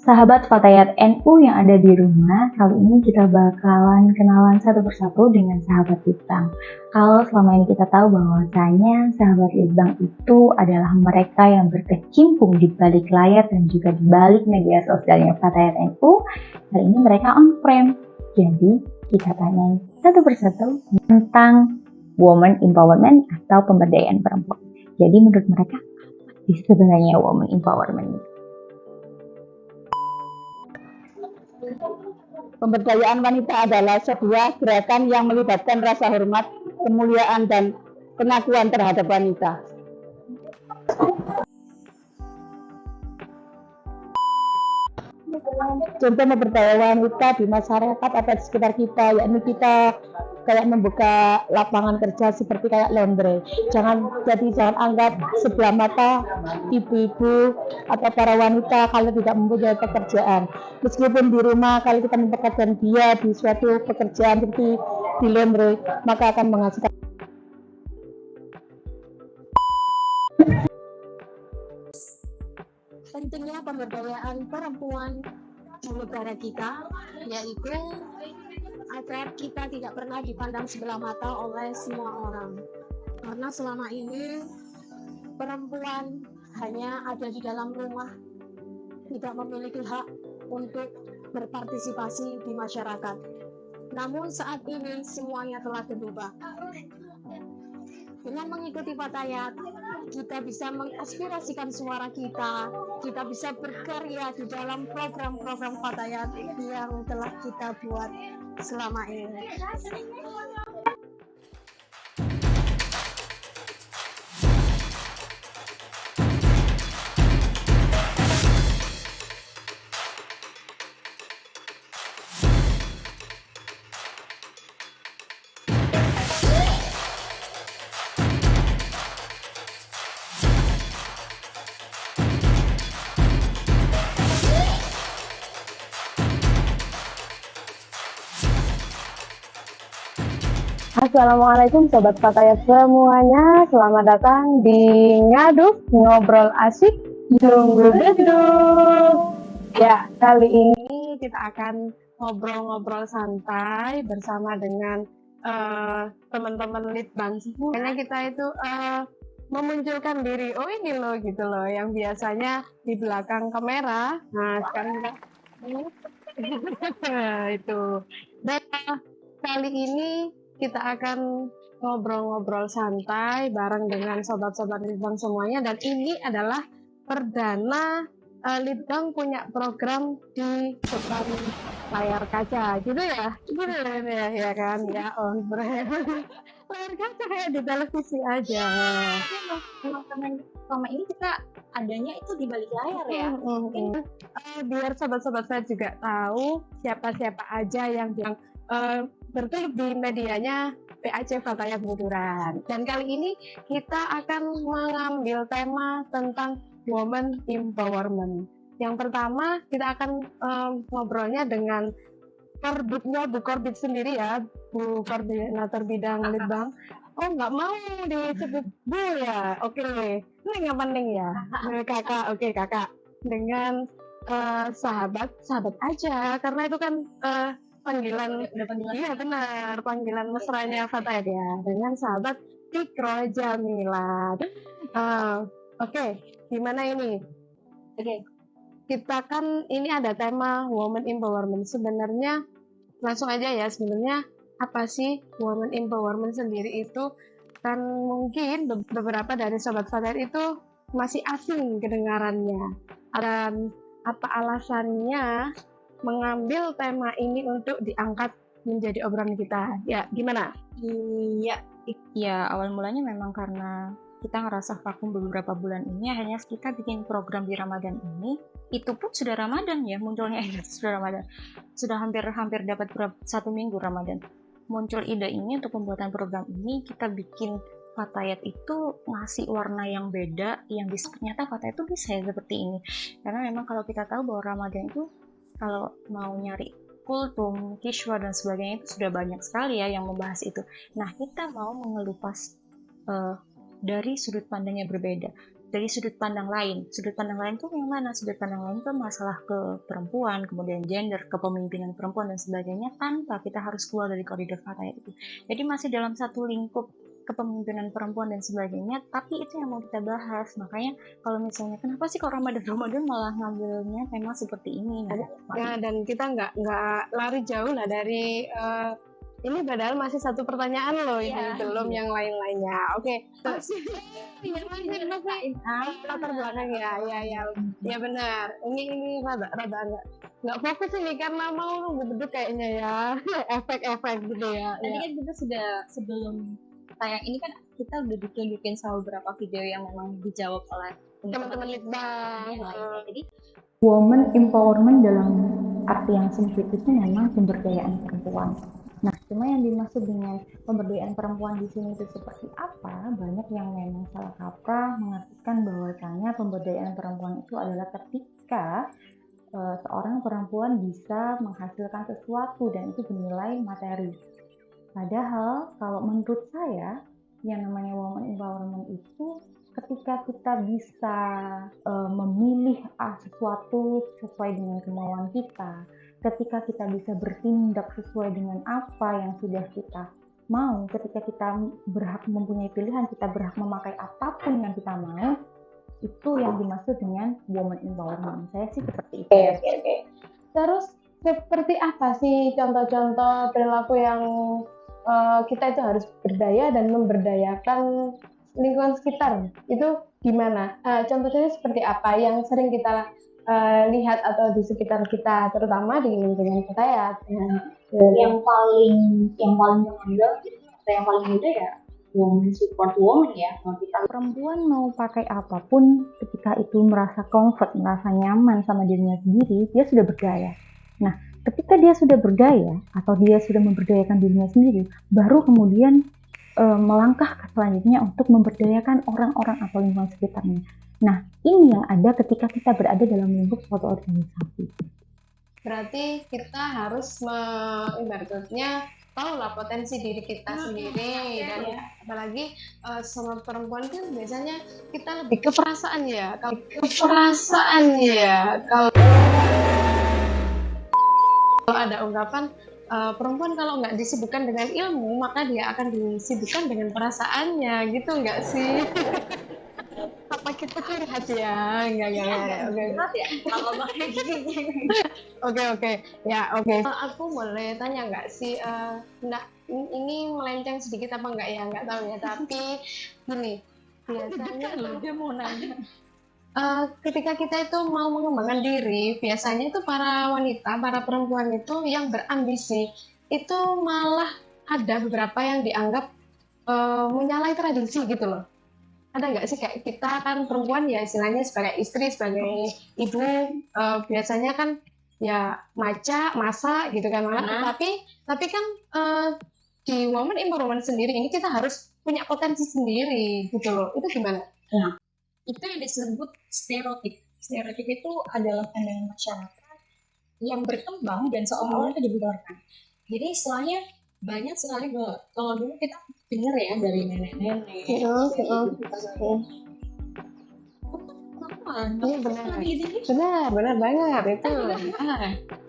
Sahabat Fatayat NU yang ada di rumah, kali ini kita bakalan kenalan satu persatu dengan sahabat Litbang. Kalau selama ini kita tahu bahwasanya sahabat Litbang itu adalah mereka yang berkecimpung di balik layar dan juga di balik media sosialnya Fatayat NU, kali ini mereka on frame. Jadi kita tanya satu persatu tentang woman empowerment atau pemberdayaan perempuan. Jadi menurut mereka apa sih sebenarnya woman empowerment? Pemberdayaan wanita adalah sebuah gerakan yang melibatkan rasa hormat, kemuliaan, dan pengakuan terhadap wanita. Contoh pemberdayaan wanita di masyarakat atau di sekitar kita, yakni kita kayak membuka lapangan kerja seperti kayak laundry. Jangan anggap sebelah mata ibu-ibu atau para wanita kalau tidak mempunyai pekerjaan. Meskipun di rumah kalau kita mempekerjakan dia di suatu pekerjaan seperti di laundry, maka akan menghasilkan. Pentingnya pemberdayaan perempuan di negara kita, yaitu agar kita tidak pernah dipandang sebelah mata oleh semua orang. Karena selama ini perempuan hanya ada di dalam rumah, tidak memiliki hak untuk berpartisipasi di masyarakat. Namun saat ini semuanya telah berubah. Dengan mengikuti Fatayat, kita bisa mengaspirasikan suara kita bisa berkarya di dalam program-program Fatayat yang telah kita buat selama ini. Assalamualaikum Sobat Fatayat semuanya, selamat datang di Ngaduk Ngobrol Asik Nunggu Beduk. Ya, kali ini kita akan ngobrol-ngobrol santai bersama dengan teman-teman Litbang. Karena kita itu memunculkan diri, oh ini loh gitu loh, yang biasanya di belakang kamera. Nah, sekarang kita itu. Dan kali ini kita akan ngobrol-ngobrol santai bareng dengan sobat-sobat Litbang semuanya, dan ini adalah perdana Litbang punya program di depan layar kaca gitu ya, ya kan ya, on layar kaca kayak di televisi aja. Selama ini kita adanya itu di balik layar ya. Biar sobat-sobat saya juga tahu siapa-siapa aja yang bertujuh di medianya PAC Fatayat Buturan. Dan kali ini kita akan mengambil tema tentang woman empowerment. Yang pertama kita akan ngobrolnya dengan Korbitnya Bu Korbit sendiri ya, Bu Koordinator Bidang Litbang. Oh, nggak mau disebut Bu ya? Oke, ini nggak penting ya. Kakak, oke kakak. Dengan sahabat aja, karena itu kan panggilan, iya benar, panggilan mesranya Fatayat ya, dengan sahabat Fikro Jamila. Oke, gimana ini? Oke, kita kan ini ada tema woman empowerment. Sebenarnya langsung aja ya, sebenarnya apa sih woman empowerment sendiri itu? Kan mungkin beberapa dari sobat Fatayat itu masih asing kedengarannya. Dan apa alasannya mengambil tema ini untuk diangkat menjadi obrolan kita? Ya, gimana? Iya, awal mulanya memang karena kita ngerasa vakum beberapa bulan ini, akhirnya kita bikin program di Ramadan ini. Itu pun sudah Ramadan ya, munculnya sudah Ramadan. Sudah hampir dapat 1 minggu Ramadan. Muncul ide ini untuk pembuatan program ini, kita bikin Fatayat itu ngasih warna yang beda, yang ternyata Fatayat itu bisa ya seperti ini. Karena memang kalau kita tahu bahwa Ramadan itu kalau mau nyari kultum, kiswa dan sebagainya itu sudah banyak sekali ya yang membahas itu. Nah, kita mau mengelupas dari sudut pandang yang berbeda. dari sudut pandang lain. Sudut pandang lain tuh yang mana? Sudut pandang lain tuh masalah ke perempuan, kemudian gender, kepemimpinan perempuan dan sebagainya, tanpa kita harus keluar dari koridor kata itu. Jadi masih dalam satu lingkup kepemimpinan perempuan dan sebagainya, tapi itu yang mau kita bahas. Makanya kalau misalnya kenapa sih kok Ramadan malah ngambilnya tema seperti ini? Ya, dan kita nggak lari jauh lah dari ini, padahal masih satu pertanyaan loh ini, belum yang lain-lainnya. Oke. Latar belakang ya benar. Ini rada nggak fokus ini karena mau nunggu kayaknya ya efek-efek gitu ya. Tadi kan kita sudah sebelum tayang ini kan kita udah bikin sama beberapa video yang memang dijawab oleh Teman-teman Litbang. Jadi Woman empowerment dalam arti yang sempit itu memang pemberdayaan perempuan. Nah, cuma yang dimaksud dengan pemberdayaan perempuan di sini itu seperti apa? Banyak yang memang salah kaprah mengartikan bahwasanya pemberdayaan perempuan itu adalah ketika seorang perempuan bisa menghasilkan sesuatu dan itu bernilai materi. Padahal kalau menurut saya yang namanya woman empowerment itu ketika kita bisa memilih sesuatu sesuai dengan kemauan kita, ketika kita bisa bertindak sesuai dengan apa yang sudah kita mau, ketika kita berhak mempunyai pilihan, kita berhak memakai apapun yang kita mau, itu yang dimaksud dengan woman empowerment. Saya sih seperti itu. Oke. Terus seperti apa sih contoh-contoh perilaku yang kita itu harus berdaya dan memberdayakan lingkungan sekitar? Itu gimana? Contohnya seperti apa yang sering kita lihat atau di sekitar kita, terutama di lingkungan kita ya. Yang paling mengandalkan atau yang paling mudah ya woman support woman ya. Kalau kita perempuan mau pakai apapun, ketika itu merasa comfort, merasa nyaman sama dirinya sendiri, dia sudah berdaya. Nah, ketika dia sudah berdaya atau dia sudah memberdayakan dirinya sendiri, baru kemudian melangkah ke selanjutnya untuk memberdayakan orang-orang atau lingkungan sekitarnya. Nah, ini yang ada ketika kita berada dalam lingkup suatu organisasi. Berarti kita harus ibaratnya tahu lah potensi diri kita sendiri dan apalagi sama perempuan kan biasanya kita lebih ke perasaan ya. Kalau ada ungkapan perempuan kalau nggak disibukkan dengan ilmu maka dia akan disibukkan dengan perasaannya, gitu nggak sih? Apa kita curhat ya? Enggak. Oke. Aku boleh tanya nggak sih? Ini melenceng sedikit apa enggak ya? Nggak tahu ya. Tapi gini, biasanya dia mau nanya. Ketika kita itu mau mengembangkan diri, biasanya itu para perempuan itu yang berambisi itu malah ada beberapa yang dianggap menyalahi tradisi gitu loh. Ada nggak sih kayak kita kan perempuan ya istilahnya sebagai istri, sebagai ibu, biasanya kan ya masak gitu kan, tapi kan di woman empowerment sendiri ini kita harus punya potensi sendiri gitu loh. Itu gimana? Nah, itu yang disebut stereotip. Stereotip itu adalah pandangan masyarakat yang berkembang dan seolah-olah itu dibenarkan. Jadi istilahnya banyak sekali kalau dulu kita dengar ya dari nenek-nenek.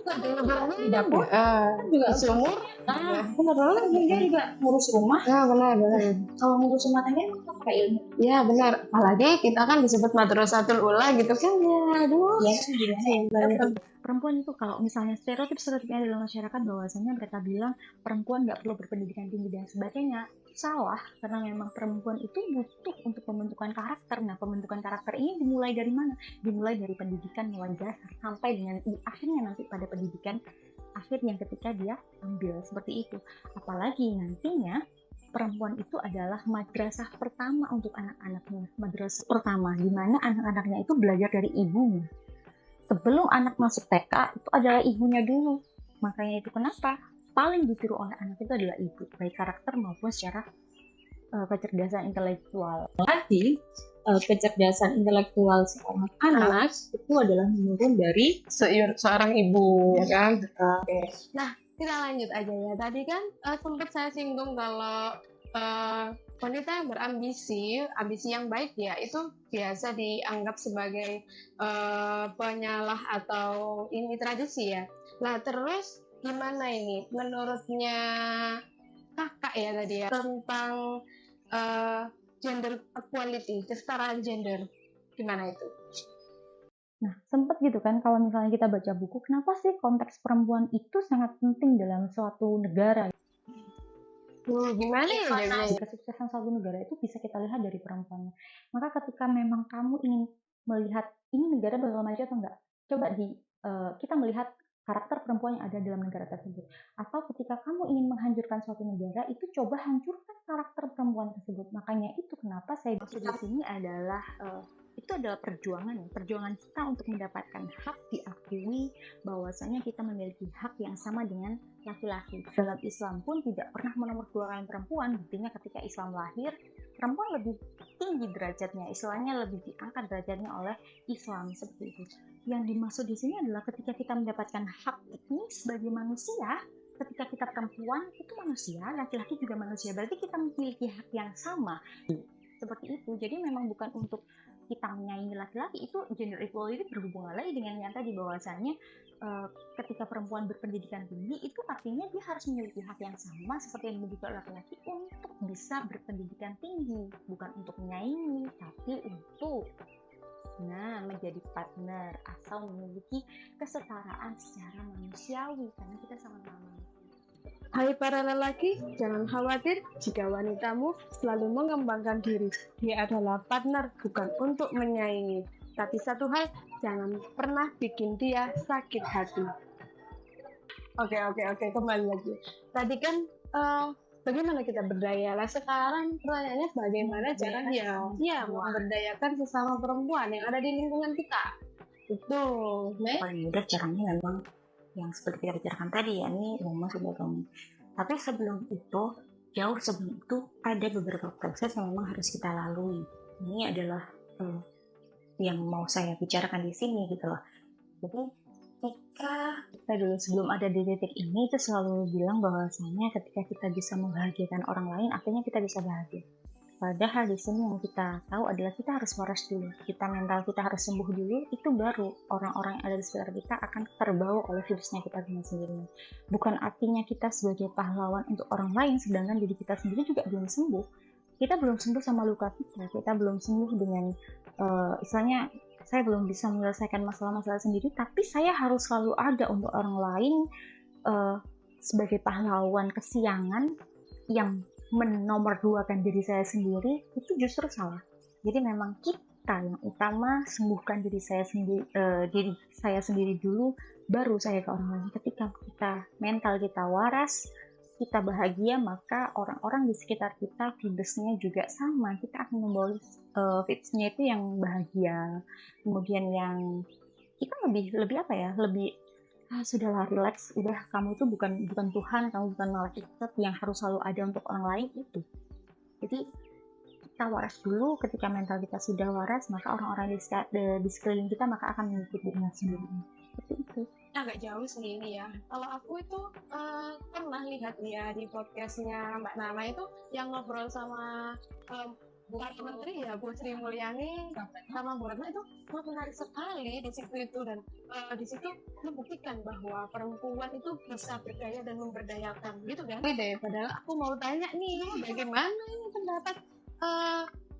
Benar banget itu. Di dapur juga sumur. Benar banget. Dia juga ngurus rumah. Benar. Kalau ngurus rumah tangga emang pakai ilmu. Ya benar. Apalagi kita kan disebut madrasatul ula gitu kan ya. Aduh. Ya, gimana ya? Perempuan itu kalau misalnya stereotipnya dalam masyarakat bahwasanya mereka bilang perempuan nggak perlu berpendidikan tinggi dan sebagainya, salah, karena memang perempuan itu butuh untuk pembentukan karakter. Nah, pembentukan karakter ini dimulai dari mana? Dimulai dari pendidikan mulai dasar sampai dengan akhirnya nanti pada pendidikan akhir yang ketika dia ambil seperti itu. Apalagi nantinya perempuan itu adalah madrasah pertama untuk anak-anaknya, madrasah pertama di mana anak-anaknya itu belajar dari ibunya. Sebelum anak masuk TK itu adalah ibunya dulu. Makanya itu kenapa paling ditiru oleh anak itu adalah ibu, baik karakter maupun secara kecerdasan intelektual. Nanti kecerdasan intelektual seorang anak itu adalah menurun dari seorang ibu, ya kan? Oke. Nah, kita lanjut aja ya. Tadi kan sempat saya singgung kalau wanita yang berambisi, ambisi yang baik ya itu biasa dianggap sebagai penyalah atau ini tradisi ya. Nah terus gimana ini menurutnya kakak ya tadi ya tentang gender equality, kesetaraan gender, gimana itu? Nah, sempet gitu kan kalau misalnya kita baca buku, kenapa sih konteks perempuan itu sangat penting dalam suatu negara? Gimana ya jadinya? Kesuksesan suatu negara itu bisa kita lihat dari perempuannya. Maka ketika memang kamu ingin melihat ini negara bakal maju atau enggak, coba kita melihat karakter perempuan yang ada dalam negara tersebut. Atau ketika kamu ingin menghancurkan suatu negara, itu coba hancurkan karakter perempuan tersebut. Makanya itu kenapa saya maksud di sini adalah itu adalah perjuangan kita untuk mendapatkan hak diakui bahwasanya kita memiliki hak yang sama dengan laki-laki. Dalam Islam pun tidak pernah menomorduakan perempuan, buktinya ketika Islam lahir, perempuan lebih tinggi derajatnya, istilahnya lebih diangkat derajatnya oleh Islam seperti itu. Yang dimaksud di sini adalah ketika kita mendapatkan hak ini sebagai manusia, ketika kita perempuan itu manusia, laki-laki juga manusia, berarti kita memiliki hak yang sama. Seperti itu. Jadi memang bukan untuk kita menyaingi laki-laki, itu gender equality berhubungan lagi dengan yang tadi bahwasanya ketika perempuan berpendidikan tinggi itu artinya dia harus memiliki hak yang sama seperti yang dimiliki oleh laki-laki untuk bisa berpendidikan tinggi, bukan untuk menyaingi tapi untuk menjadi partner asal memiliki kesetaraan secara manusiawi karena kita sama-sama manusia. Hai para lelaki, jangan khawatir jika wanitamu selalu mengembangkan diri. Dia adalah partner bukan untuk menyaingi. Tapi satu hal, jangan pernah bikin dia sakit hati. Oke, kembali lagi. Tadi kan bagaimana kita berdaya? Lah sekarang pertanyaannya bagaimana caranya memberdayakan sesama perempuan yang ada di lingkungan kita. Itu, paling mudah caranya memang yang seperti kita bicarakan tadi ya, ini rumah sudah kamu. Tapi sebelum itu, jauh sebelum itu ada beberapa proses yang memang harus kita lalui. Ini adalah yang mau saya bicarakan di sini gitu loh. Jadi ketika kita dulu sebelum ada di titik ini itu selalu bilang bahwasanya ketika kita bisa membahagiakan orang lain, akhirnya kita bisa bahagia. Padahal di sini yang kita tahu adalah kita harus waras dulu, mental kita harus sembuh dulu, itu baru orang-orang yang ada di sekitar kita akan terbawa oleh virusnya kita dengan sendirinya. Bukan artinya kita sebagai pahlawan untuk orang lain, sedangkan diri kita sendiri juga belum sembuh. Kita belum sembuh sama luka kita belum sembuh dengan istilahnya saya belum bisa menyelesaikan masalah-masalah sendiri, tapi saya harus selalu ada untuk orang lain sebagai pahlawan kesiangan yang menomorduakan diri saya sendiri, itu justru salah. Jadi memang kita yang utama sembuhkan diri saya sendiri dulu, baru saya ke orang lain. Ketika mental kita waras, kita bahagia, maka orang-orang di sekitar kita vibesnya juga sama. Kita akan membawa vibesnya itu yang bahagia, kemudian yang kita lebih apa ya, lebih sudahlah relax, udah kamu itu bukan Tuhan, kamu bukan malaikat yang harus selalu ada untuk orang lain itu. Jadi kita waras dulu, ketika mental kita sudah waras, maka orang-orang di sekeliling kita maka akan mengikuti dengan sendirinya. Seperti itu. Agak jauh sih ini ya. Kalau aku itu pernah lihat ya di podcastnya Mbak Nana itu yang ngobrol sama Bukan Menteri ya, Bu Sri Mulyani sama Bu Retno itu menarik sekali di situ itu, dan di situ membuktikan bahwa perempuan itu bisa berdaya dan memberdayakan gitu kan. Padahal aku mau tanya nih, bagaimana ini pendapat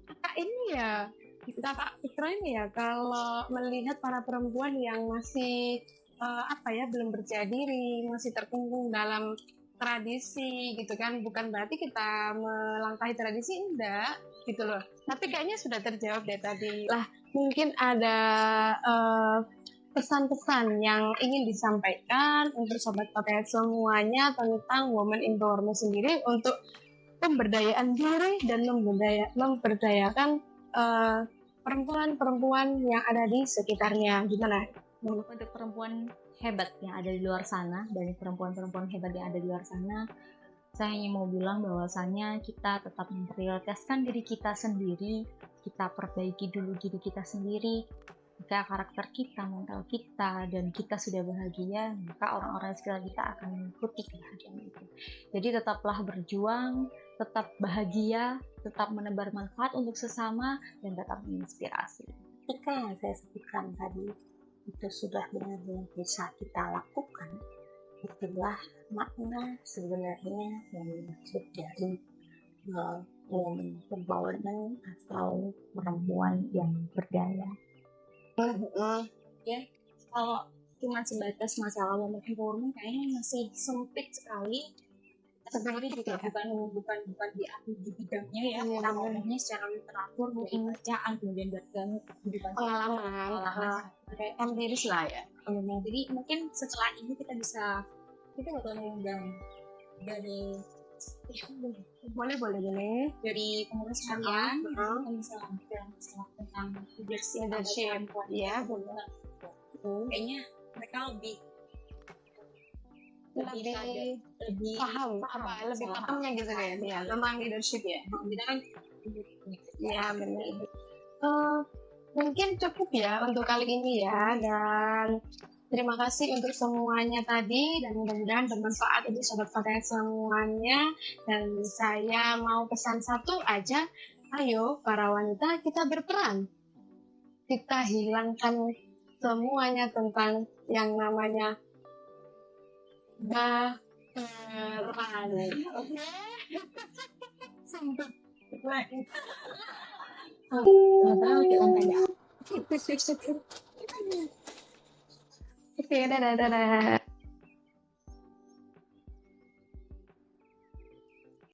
kakak ini ya, kakak Fitra ini ya, kalau melihat para perempuan yang masih belum berjaya diri, masih terkungkung dalam tradisi gitu kan. Bukan berarti kita melangkahi tradisi, enggak gitu loh, tapi kayaknya sudah terjawab deh tadi lah. Mungkin ada pesan-pesan yang ingin disampaikan untuk sobat podcast semuanya tentang women empowerment sendiri untuk pemberdayaan diri dan memberdayakan perempuan-perempuan yang ada di sekitarnya. Gimana? Untuk perempuan hebat yang ada di luar sana, dari perempuan-perempuan hebat yang ada di luar sana, saya hanya mau bilang bahwasannya kita tetap memprioritaskan diri kita sendiri, kita perbaiki dulu diri kita sendiri. Jika karakter kita, mental kita, dan kita sudah bahagia, maka orang-orang di sekitar kita akan mengikuti kebahagiaan itu. Jadi tetaplah berjuang, tetap bahagia, tetap menebar manfaat untuk sesama, dan tetap menginspirasi. Ketika yang saya sebutkan tadi itu sudah benar-benar bisa kita lakukan, itulah makna sebenarnya yang dimaksud dari woman empowerment atau Perempuan yang berdaya. Ya, kalau cuma sebatas masalah women empowerment kayaknya masih sempit sekali. Sebenarnya juga bukan di bidangnya ya, kita ngomongnya secara literatur, dari bacaan, kemudian dari kehidupan Pengalaman kayak empiris lah ya. Jadi mungkin setelah ini kita bakal mengundang dari Boleh. dari pengurus kalian, kita bisa ngobrol masalah tentang leadership, Ya, benar. kayaknya mereka lebih Paham lebih pahamnya gitu ya tentang leadership ya. kita kan Ya benar. Mungkin cukup ya untuk kali ini ya, dan terima kasih untuk semuanya tadi, dan mudah-mudahan bermanfaat untuk sobat Fatayat semuanya. Dan saya mau pesan satu aja, ayo para wanita kita berperan, kita hilangkan semuanya tentang yang namanya baperan. Oke, dadah.